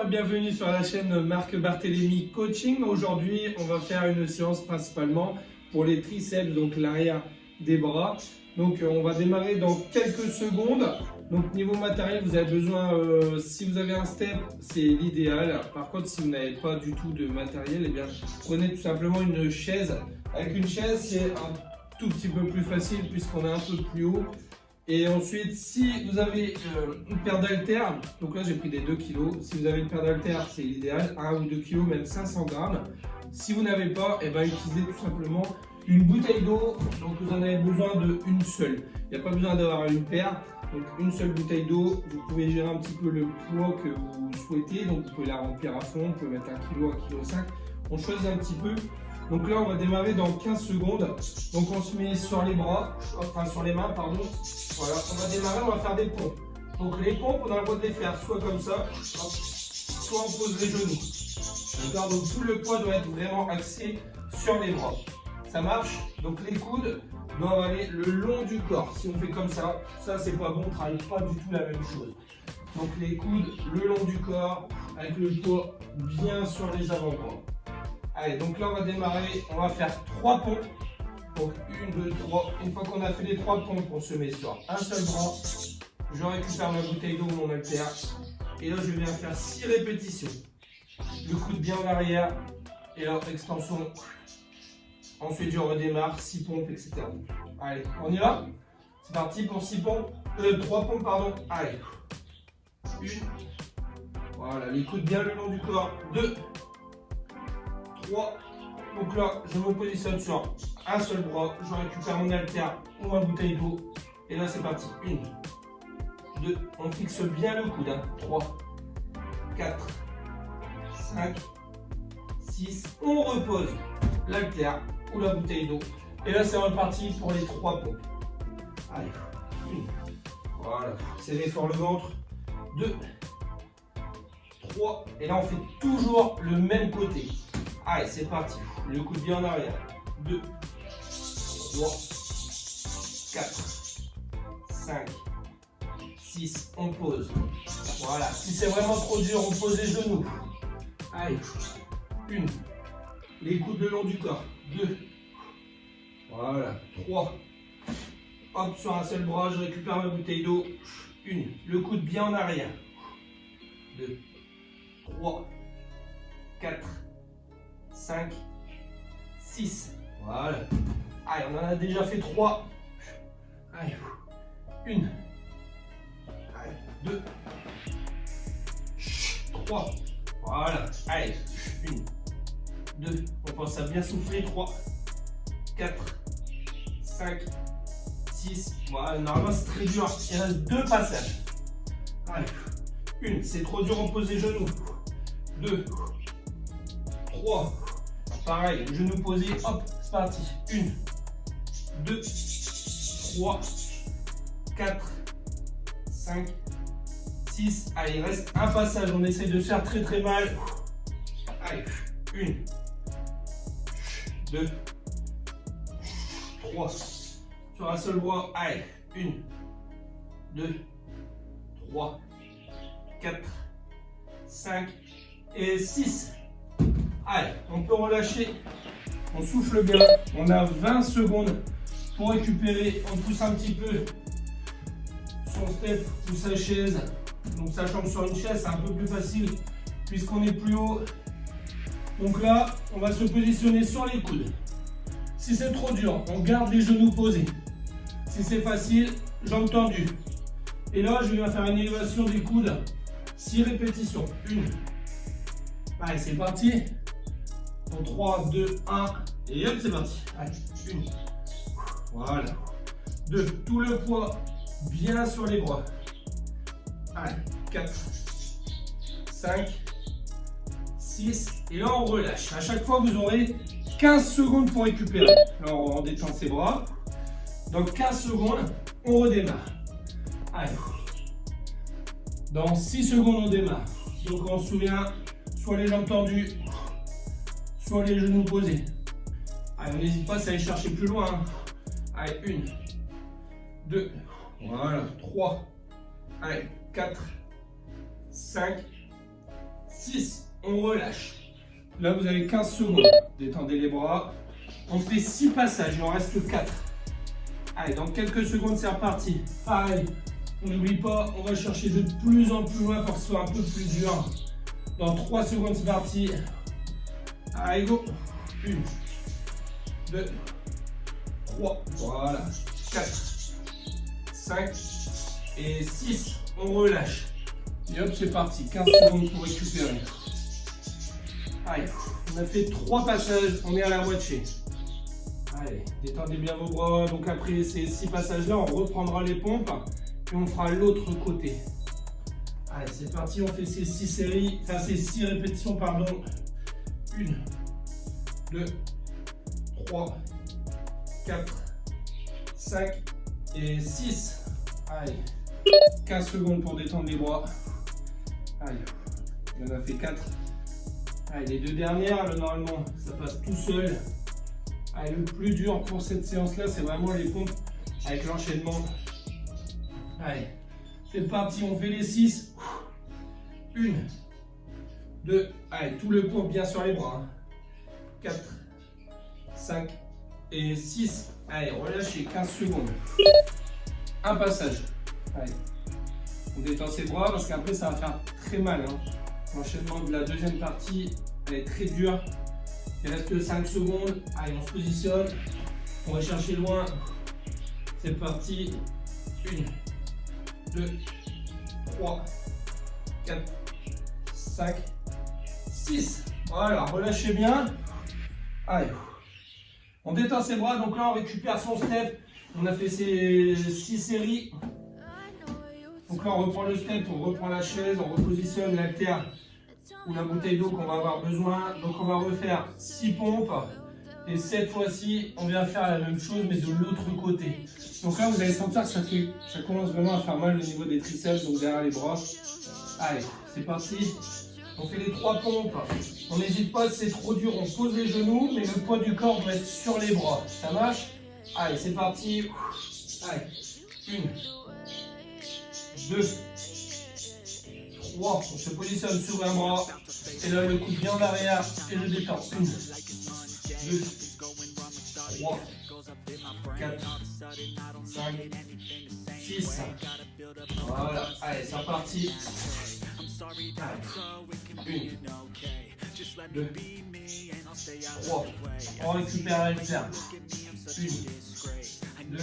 bienvenue sur la chaîne Marc Barthélémy Coaching. Aujourd'hui, on va faire une séance principalement pour les triceps, donc l'arrière des bras. Donc on va démarrer dans quelques secondes. Donc niveau matériel, vous avez besoin, si vous avez un step, c'est l'idéal. Par contre, si vous n'avez pas du tout de matériel, eh bien, prenez tout simplement une chaise. Avec une chaise, c'est un tout petit peu plus facile puisqu'on est un peu plus haut. Et ensuite, si vous avez une paire d'haltères, donc là j'ai pris des 2 kg. Si vous avez une paire d'haltères, c'est l'idéal, 1 ou 2 kg, même 500 grammes. Si vous n'avez pas, eh ben, utilisez tout simplement une bouteille d'eau. Donc vous en avez besoin d'une seule. Il n'y a pas besoin d'avoir une paire. Donc une seule bouteille d'eau, vous pouvez gérer un petit peu le poids que vous souhaitez. Donc vous pouvez la remplir à fond, vous pouvez mettre 1 kg, 1,5 kg. On choisit un petit peu. Donc là, on va démarrer dans 15 secondes. Donc on se met sur les bras, enfin sur les mains, pardon. Voilà, on va démarrer, on va faire des pompes. Donc les pompes, on a le droit de les faire soit comme ça, soit on pose les genoux. D'accord, donc tout le poids doit être vraiment axé sur les bras. Ça marche. Donc les coudes doivent aller le long du corps. Si on fait comme ça c'est pas bon, on ne travaille pas du tout la même chose. Donc les coudes le long du corps, avec le poids bien sur les avant-bras. Allez, donc là on va démarrer, on va faire 3 pompes. Donc 1, 2, 3. Une fois qu'on a fait les 3 pompes, on se met sur un seul bras. Je récupère ma bouteille d'eau ou mon haltère. Et là je viens faire 6 répétitions. Le coude bien en arrière. Et là, extension. Ensuite je redémarre, 6 pompes, etc. Allez, on y va? C'est parti pour 6 pompes. 3 pompes, pardon. Allez. 1. Voilà, les coudes bien le long du corps. 2. 3. Donc là, je me positionne sur un seul bras. Je récupère mon haltère ou ma bouteille d'eau. Et là, c'est parti. 1. 2. On fixe bien le coude. 3. 4. 5. 6. On repose l'haltère ou la bouteille d'eau. Et là, c'est reparti pour les 3 pompes. Allez. 1. Voilà. Serrez fort le ventre. 2. 3. Et là, on fait toujours le même côté. Allez, c'est parti. Le coude bien en arrière. 2, 3, 4, 5, 6. On pose. Voilà. Si c'est vraiment trop dur, on pose les genoux. Allez. 1. Les coudes le long du corps. 2. Voilà. 3. Hop, sur un seul bras, je récupère ma bouteille d'eau. 1. Le coude bien en arrière. 2, 3, 4, 5, 6. Voilà. Allez, on en a déjà fait 3. Allez. 1. Allez. 2. 3. Voilà. Allez. 1. 2. On pense à bien souffler. 3. 4. 5. 6. Voilà. Normalement, c'est très dur. Il reste 2 passages. Allez. 1. C'est trop dur, on pose les genoux. 2. 3. Pareil, genou posé, hop, c'est parti. 1, 2, 3, 4, 5, 6. Allez, il reste un passage. On essaye de faire très très mal. Allez, 1, 2, 3. Sur un seul bras. Allez, 1, 2, 3, 4, 5 et 6. Allez, on peut relâcher, on souffle bien, on a 20 secondes pour récupérer, on pousse un petit peu son step ou sa chaise. Donc sachant que sur une chaise c'est un peu plus facile puisqu'on est plus haut. Donc là, on va se positionner sur les coudes. Si c'est trop dur, on garde les genoux posés. Si c'est facile, jambes tendues. Et là, je vais faire une élévation des coudes, 6 répétitions. 1. Allez, c'est parti. Dans 3, 2, 1, et hop, c'est parti. Allez, 1. Voilà. 2. Tout le poids bien sur les bras. Allez, 4, 5, 6. Et là, on relâche. À chaque fois, vous aurez 15 secondes pour récupérer. Alors, on détend ses bras. Dans 15 secondes, on redémarre. Allez. Dans 6 secondes, on démarre. Donc, on se souvient, soit les jambes tendues, soit les genoux posés. Allez, on n'hésite pas à aller chercher plus loin. Hein. Allez, 1, 2, voilà, 3, allez, 4, 5, 6, on relâche. Là, vous avez 15 secondes. Détendez les bras. On fait 6 passages, il en reste 4. Allez, dans quelques secondes, c'est reparti. Pareil, on n'oublie pas, on va chercher de plus en plus loin pour que ce soit un peu plus dur. Dans 3 secondes, c'est parti. Allez, go. 1, 2, 3, voilà. 4, 5 et 6. On relâche. Et hop, c'est parti. 15 secondes pour récupérer. Allez, on a fait 3 passages, on est à la moitié. Allez, détendez bien vos bras. Donc après ces 6 passages-là, on reprendra les pompes et on fera l'autre côté. Allez, c'est parti, on fait ces 6 séries, enfin ces 6 répétitions, pardon. 1, 2, 3, 4, 5 et 6. Allez, 15 secondes pour détendre les bras. Allez, on en a fait 4. Allez, les 2 dernières, là, normalement, ça passe tout seul. Allez, le plus dur pour cette séance-là, c'est vraiment les pompes avec l'enchaînement. Allez, c'est parti, on fait les 6. 1, 2, allez, tout le pompe bien sur les bras. 4, 5 et 6. Allez, relâchez 15 secondes. Un passage. Allez, on détend ses bras parce qu'après, ça va faire très mal. L'enchaînement de la deuxième partie, elle est très dure. Il reste 5 secondes. Allez, on se positionne. On va chercher loin. C'est parti. 1, 2, 3, 4, 5, 6. Voilà, relâchez bien. Allez. On détend ses bras. Donc là, on récupère son step. On a fait ces 6 séries. Donc là, on reprend le step, on reprend la chaise, on repositionne l'haltère ou la bouteille d'eau qu'on va avoir besoin. Donc on va refaire 6 pompes. Et cette fois-ci, on vient faire la même chose, mais de l'autre côté. Donc là, vous allez sentir que ça commence vraiment à faire mal au niveau des triceps, donc derrière les bras. Allez, c'est parti. On fait les 3 pompes. On n'hésite pas, si c'est trop dur, on pose les genoux, mais le poids du corps doit être sur les bras. Ça marche? Allez, c'est parti. Allez, 1, 2, 3, on se positionne sur un bras, et là le coude bien en arrière, et le détend. 1, 2, 3, 4, 5, 6. Voilà, allez, c'est reparti. Allez. 1, 2, 3, on récupère l'haltère. 1, 2,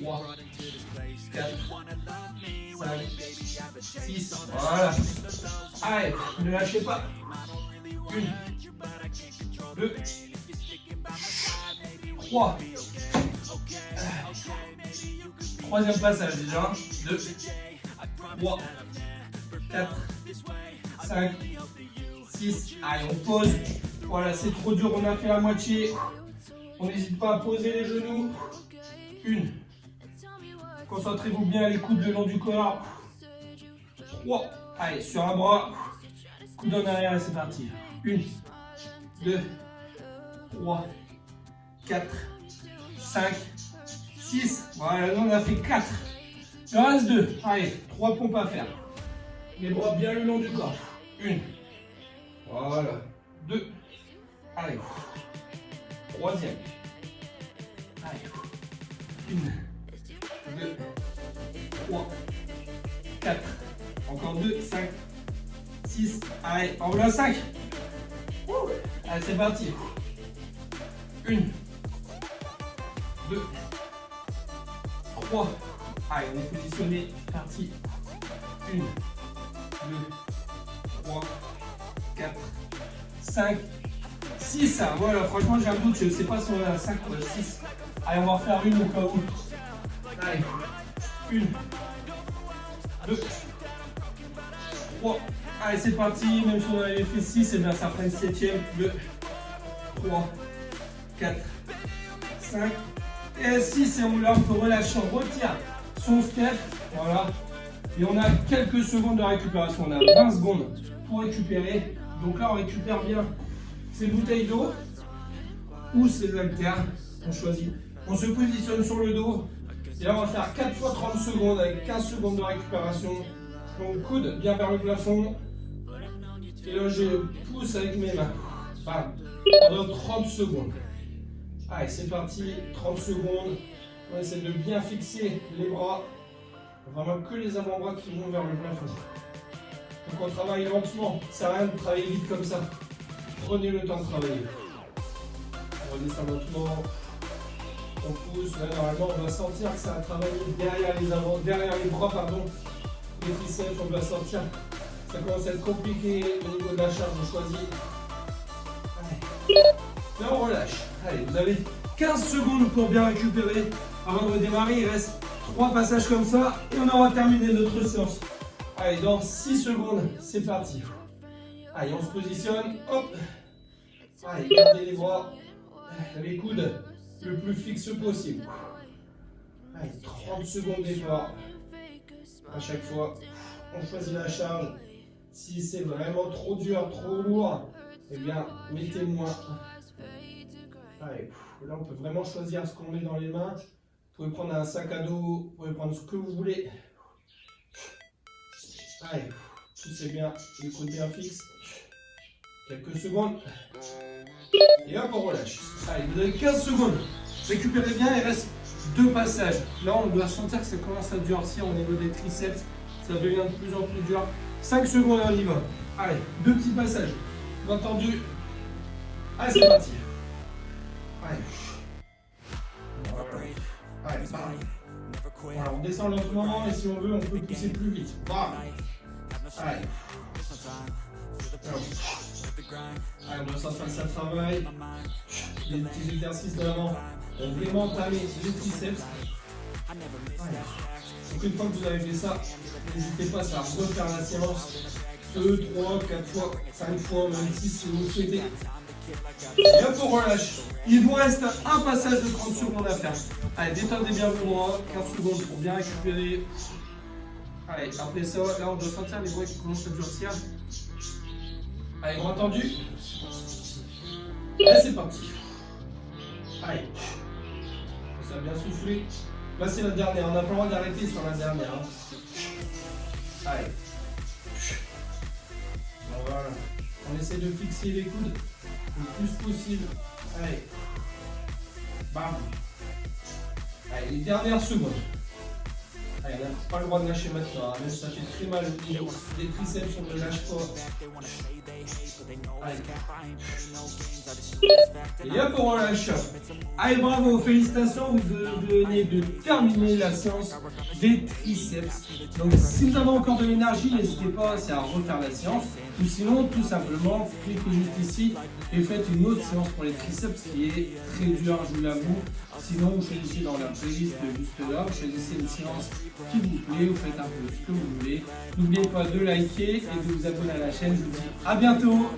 3, 4, 5, 6, voilà. Allez, ne lâchez pas. 1, 2, 3. Troisième passage déjà. 2, 3, 4, 5, 6. Allez, on pose. Voilà, c'est trop dur, on a fait la moitié. On n'hésite pas à poser les genoux. 1. Concentrez-vous bien les coudes le long du corps. 3. Allez, sur un bras. Coude en arrière et c'est parti. 1, 2, 3, 4, 5, 6. Voilà, là on a fait 4. Il en reste 2. Allez, 3 pompes à faire. Les bras bien le long du corps. 1. Voilà. 2. Allez. Troisième. Allez. 1, 2, 3, 4. Encore 2, 5, 6. Allez, en voilà 5. Allez, c'est parti. 1, 2, 3. Allez, on est positionné. C'est parti. 1, 2, 3, 4, 5, 6. Voilà, franchement, j'ai un doute. Je ne sais pas si on a 5 ou 6. Allez, on va en refaire une au cas où. Allez. 1, 2, 3. Allez, c'est parti. Même si on avait fait 6, et bien ça fera une 7ème. 2, 3, 4, 5 et 6. Et on peut relâcher. On retire son step. Voilà. Et on a quelques secondes de récupération. On a 20 secondes pour récupérer. Donc là, on récupère bien ces bouteilles d'eau ou ces haltères. On choisit. On se positionne sur le dos. Et là, on va faire 4 fois 30 secondes avec 15 secondes de récupération. Donc, coude bien vers le plafond. Et là, je pousse avec mes mains. Bam. Pendant 30 secondes. Allez, c'est parti. 30 secondes. On va essayer de bien fixer les bras. Vraiment que les avant-bras qui vont vers le plafond. Donc on travaille lentement. Ça sert à rien de travailler vite comme ça. Prenez le temps de travailler. On redescend lentement. On pousse. Là, normalement, on va sentir que ça a travaillé derrière les bras, pardon. Les triceps, on doit sentir. Ça commence à être compliqué au niveau de la charge, on choisit. Allez. Là, on relâche. Allez, vous avez 15 secondes pour bien récupérer. Avant de redémarrer, il reste 3 passages comme ça et on aura terminé notre séance. Allez, dans 6 secondes, c'est parti. Allez, on se positionne. Hop. Allez, gardez les bras, les coudes le plus fixe possible. Allez, 30 secondes d'effort. À chaque fois, on choisit la charge. Si c'est vraiment trop dur, trop lourd, eh bien, mettez moins. Allez, là, on peut vraiment choisir ce qu'on met dans les mains. Vous pouvez prendre un sac à dos, vous pouvez prendre ce que vous voulez. Allez, poussez bien, les coudes bien fixes. Quelques secondes. Et hop, on relâche. Allez, vous avez 15 secondes. Récupérez bien, il reste 2 passages. Là, on doit sentir que ça commence à durcir au niveau des triceps. Ça devient de plus en plus dur. 5 secondes, on y va. Allez, 2 petits passages. Bien entendu. Allez, c'est parti. Allez. Allez, pareil. Voilà, on descend lentement et si on veut, on peut pousser plus vite. Bam. Allez. Allez, on doit sentir que ça travaille. Les petits exercices d'avant ont vraiment entamé les triceps. Allez. Donc une fois que vous avez fait ça, n'hésitez pas à refaire la séance 2, 3, 4 fois, 5 fois, même 6 si vous le souhaitez. Et hop, on relâche. Il vous reste un passage de 30 secondes à faire. Allez, détendez bien vos bras, 15 secondes pour bien récupérer. Allez, après ça, là on doit sentir les bras qui commencent à durcir. Allez, bras tendus. Allez, c'est parti. Allez. Ça a bien soufflé. Là, c'est la dernière. On n'a pas le droit d'arrêter sur la dernière. Allez. Voilà. On essaie de fixer les coudes le plus possible. Allez. Bam. Allez, les dernières secondes. Allez, on n'a pas le droit de lâcher maintenant. Même si ça fait très mal au niveau des triceps, on ne lâche pas. Allez. Et hop, on relâche. Allez, bravo, félicitations, vous venez de terminer la séance des triceps. Donc, si vous avez encore de l'énergie, n'hésitez pas à refaire la séance. Ou sinon, tout simplement, cliquez juste ici et faites une autre séance pour les triceps qui est très dure, je vous l'avoue. Sinon, vous choisissez dans la playlist juste là, vous choisissez une séance qui vous plaît, vous faites un peu ce que vous voulez. N'oubliez pas de liker et de vous abonner à la chaîne. Je vous dis à bientôt.